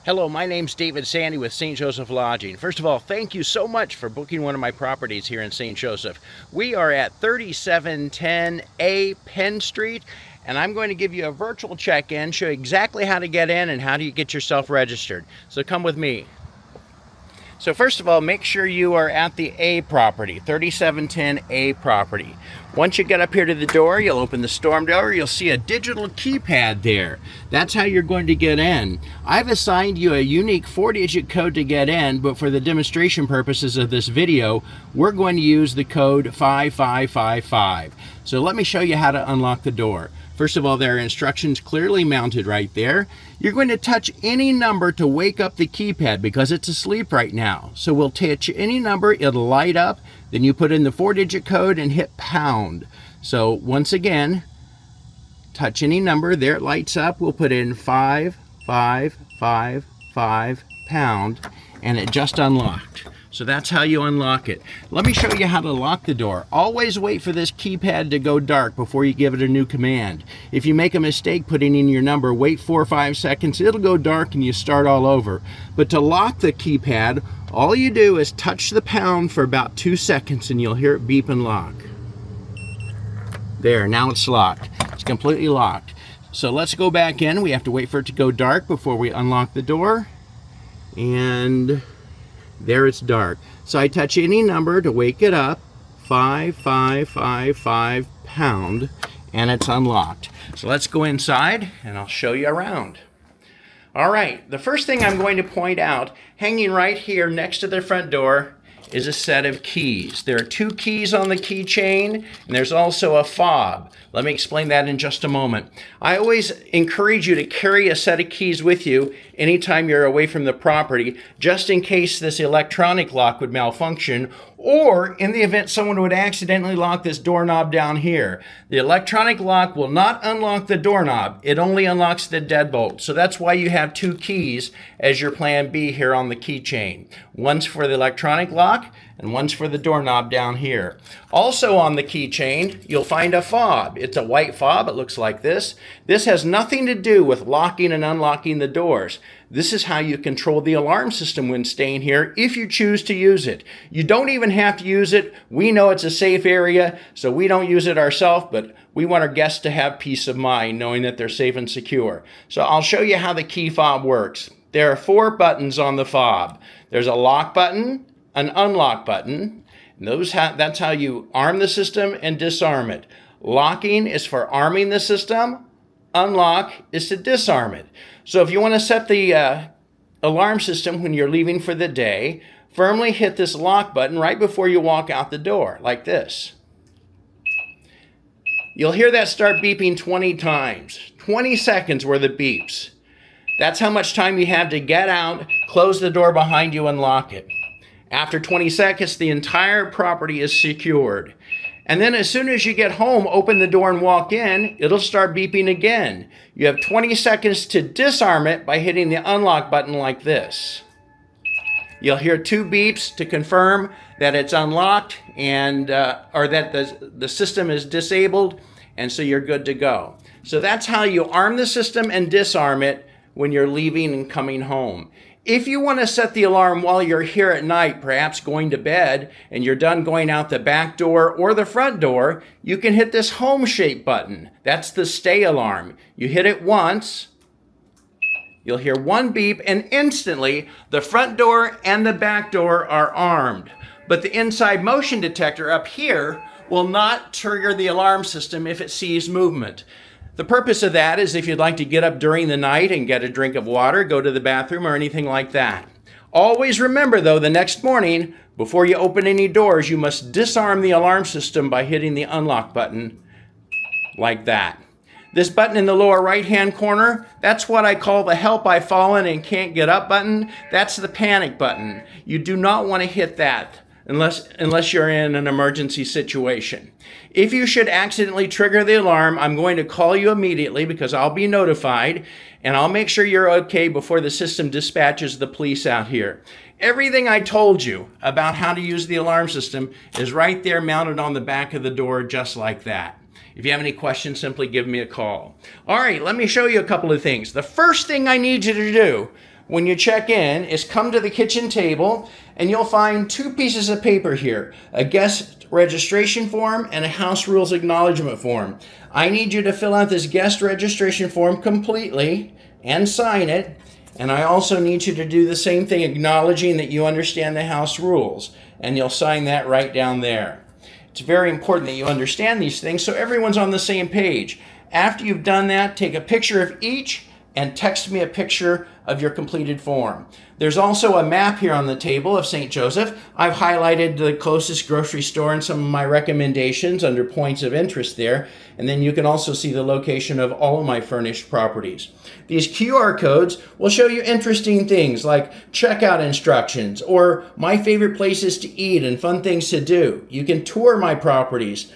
Hello, my name's David Sandy with St. Joseph Lodging. First of all, thank you so much for booking one of my properties here in St. Joseph. We are at 3710A Penn Street, and I'm going to give you a virtual check-in, show you exactly how to get in and how do you get yourself registered. So come with me. So first of all, make sure you are at the A property, 3710A property. Once you get up here to the door, you'll open the storm door, you'll see a digital keypad there. That's how you're going to get in. I've assigned you a unique 4-digit code to get in, but for the demonstration purposes of this video, we're going to use the code 5555. So let me show you how to unlock the door. First of all, there are instructions clearly mounted right there. You're going to touch any number to wake up the keypad because it's asleep right now. So we'll touch any number, it'll light up, then you put in the 4-digit code and hit pound. So once again, touch any number, there it lights up, we'll put in 5555 pound, and it just unlocked. So that's how you unlock it. Let me show you how to lock the door. Always wait for this keypad to go dark before you give it a new command. If you make a mistake putting in your number, wait 4 or 5 seconds, it'll go dark and you start all over. But to lock the keypad, all you do is touch the pound for about 2 seconds and you'll hear it beep and lock. There, now it's locked. It's completely locked. So let's go back in. We have to wait for it to go dark before we unlock the door. And there it's dark. So I touch any number to wake it up, 5555 pound, and it's unlocked. So let's go inside and I'll show you around. All right, the first thing I'm going to point out, hanging right here next to the front door, is a set of keys. There are 2 keys on the keychain, and there's also a fob. Let me explain that in just a moment. I always encourage you to carry a set of keys with you anytime you're away from the property, just in case this electronic lock would malfunction, or in the event someone would accidentally lock this doorknob down here. The electronic lock will not unlock the doorknob. It only unlocks the deadbolt. So that's why you have 2 keys as your plan B here on the keychain. One's for the electronic lock, and one's for the doorknob down here. Also on the keychain, you'll find a fob. It's a white fob. It looks like this. This has nothing to do with locking and unlocking the doors. This is how you control the alarm system when staying here if you choose to use it. You don't even have to use it. We know it's a safe area, so we don't use it ourselves, but we want our guests to have peace of mind knowing that they're safe and secure. So I'll show you how the key fob works. There are 4 buttons on the fob. There's a lock button, an unlock button. That's how you arm the system and disarm it. Locking is for arming the system. Unlock is to disarm it. So if you want to set the alarm system when you're leaving for the day, firmly hit this lock button right before you walk out the door, like this. You'll hear that start beeping 20 times. 20 seconds worth of beeps. That's how much time you have to get out, close the door behind you, and lock it. After 20 seconds, the entire property is secured. And then as soon as you get home, open the door and walk in, it'll start beeping again. You have 20 seconds to disarm it by hitting the unlock button like this. You'll hear 2 beeps to confirm that it's unlocked and or that the system is disabled, and so you're good to go. So that's how you arm the system and disarm it when you're leaving and coming home. If you want to set the alarm while you're here at night, perhaps going to bed, and you're done going out the back door or the front door, you can hit this home shape button. That's the stay alarm. You hit it once, you'll hear 1 beep, and instantly the front door and the back door are armed. But the inside motion detector up here will not trigger the alarm system if it sees movement. The purpose of that is if you'd like to get up during the night and get a drink of water, go to the bathroom, or anything like that. Always remember, though, the next morning, before you open any doors, you must disarm the alarm system by hitting the unlock button like that. This button in the lower right-hand corner, that's what I call the help I've fallen and can't get up button. That's the panic button. You do not want to hit that unless you're in an emergency situation. If you should accidentally trigger the alarm, I'm going to call you immediately because I'll be notified, and I'll make sure you're okay before the system dispatches the police out here. Everything I told you about how to use the alarm system is right there mounted on the back of the door just like that. If you have any questions, simply give me a call. All right, let me show you a couple of things. The first thing I need you to do when you check in is come to the kitchen table and you'll find 2 pieces of paper here, a guest registration form and a house rules acknowledgement form. I need you to fill out this guest registration form completely and sign it. And I also need you to do the same thing, acknowledging that you understand the house rules. And you'll sign that right down there. It's very important that you understand these things so everyone's on the same page. After you've done that, take a picture of each and text me a picture of your completed form. There's also a map here on the table of St. Joseph. I've highlighted the closest grocery store and some of my recommendations under points of interest there. And then you can also see the location of all of my furnished properties. These QR codes will show you interesting things like checkout instructions or my favorite places to eat and fun things to do. You can tour my properties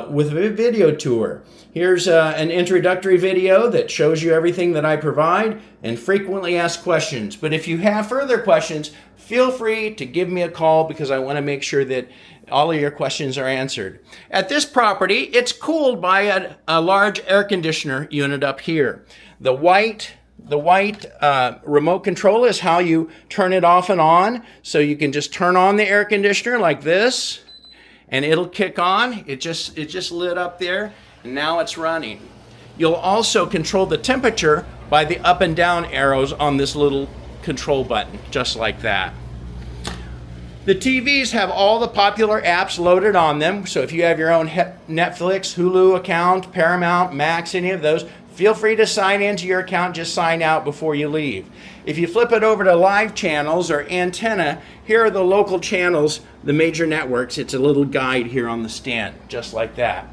with a video tour. Here's an introductory video that shows you everything that I provide and frequently asked questions. But if you have further questions, feel free to give me a call because I want to make sure that all of your questions are answered. At this property, it's cooled by a large air conditioner unit up here. The white remote control is how you turn it off and on. So you can just turn on the air conditioner like this and it'll kick on. It just lit up there and now it's running. You'll also control the temperature by the up and down arrows on this little control button, just like that. The TVs have all the popular apps loaded on them. So if you have your own Netflix, Hulu account, Paramount, Max, any of those, feel free to sign into your account, just sign out before you leave. If you flip it over to live channels or antenna, here are the local channels, the major networks. It's a little guide here on the stand, just like that.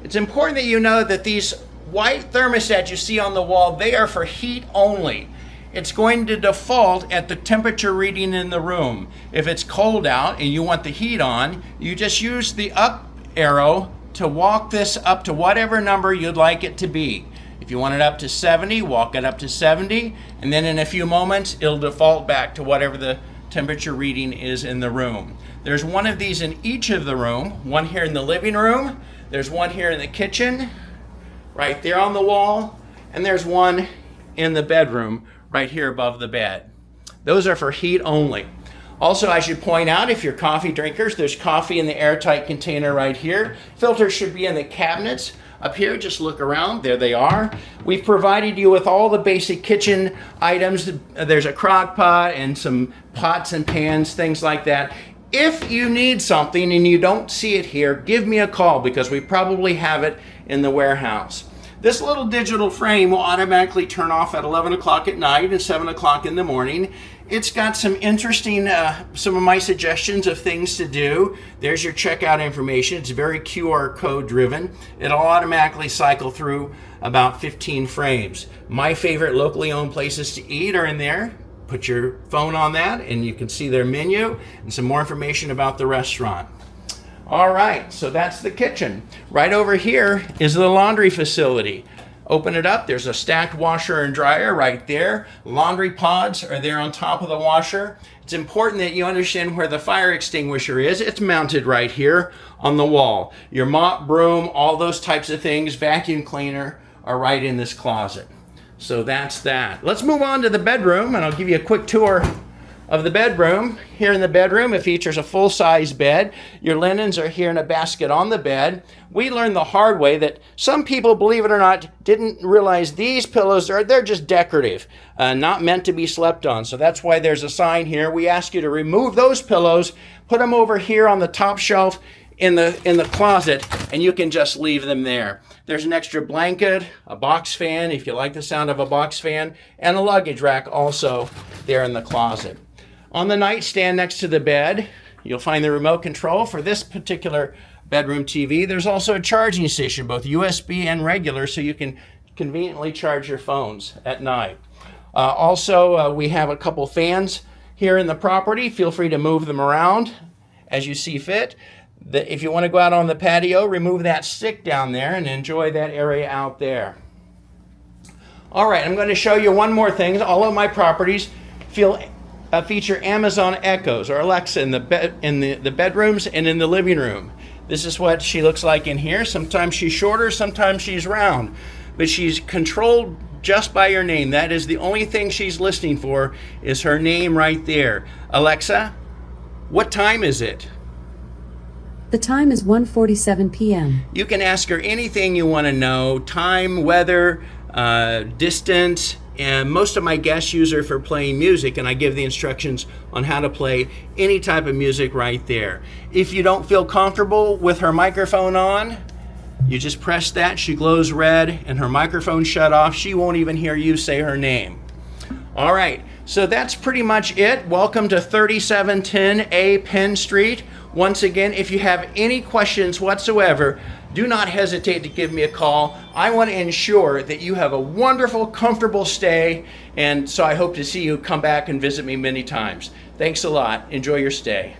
It's important that you know that these white thermostats you see on the wall, they are for heat only. It's going to default at the temperature reading in the room. If it's cold out and you want the heat on, you just use the up arrow to walk this up to whatever number you'd like it to be. If you want it up to 70, walk it up to 70, and then in a few moments, it'll default back to whatever the temperature reading is in the room. There's one of these in each of the room, one here in the living room, there's one here in the kitchen, right there on the wall, and there's one in the bedroom right here above the bed. Those are for heat only. Also, I should point out, if you're coffee drinkers, there's coffee in the airtight container right here. Filters should be in the cabinets. Up here, just look around, there they are. We've provided you with all the basic kitchen items. There's a crock pot and some pots and pans, things like that. If you need something and you don't see it here, give me a call because we probably have it in the warehouse. This little digital frame will automatically turn off at 11 o'clock at night and 7 o'clock in the morning. It's got some interesting, some of my suggestions of things to do. There's your checkout information. It's very QR code driven. It'll automatically cycle through about 15 frames. My favorite locally owned places to eat are in there. Put your phone on that and you can see their menu and some more information about the restaurant. All right, so that's the kitchen. Right over here is the laundry facility. Open it up, there's a stacked washer and dryer right there. Laundry pods are there on top of the washer. It's important that you understand where the fire extinguisher is. It's mounted right here on the wall. Your mop, broom, all those types of things, vacuum cleaner are right in this closet. So that's that. Let's move on to the bedroom and I'll give you a quick tour of the bedroom. Here in the bedroom, it features a full-size bed. Your linens are here in a basket on the bed. We learned the hard way that some people, believe it or not, didn't realize these pillows they're just decorative, not meant to be slept on. So that's why there's a sign here. We ask you to remove those pillows, put them over here on the top shelf in the closet, and you can just leave them there. There's an extra blanket, a box fan, if you like the sound of a box fan, and a luggage rack also there in the closet. On the nightstand next to the bed, you'll find the remote control for this particular bedroom TV. There's also a charging station, both USB and regular, so you can conveniently charge your phones at night. We have a couple fans here in the property. Feel free to move them around as you see fit. If you want to go out on the patio, remove that stick down there and enjoy that area out there. All right, I'm going to show you one more thing. All of my properties feature Amazon Echoes or Alexa in the bedrooms and in the living room. This is what she looks like in here. Sometimes she's shorter, sometimes she's round. but she's controlled just by your name. That is the only thing she's listening for, is her name right there. Alexa, what time is it? The time is 1:47 p.m. You can ask her anything you want to know, time, weather, distance, and most of my guests use her for playing music, and I give the instructions on how to play any type of music right there. If you don't feel comfortable with her microphone on, you just press that, she glows red, and her microphone shut off. She won't even hear you say her name. All right, so that's pretty much it. Welcome to 3710A Penn Street. Once again, if you have any questions whatsoever, do not hesitate to give me a call. I want to ensure that you have a wonderful, comfortable stay, and so I hope to see you come back and visit me many times. Thanks a lot. Enjoy your stay.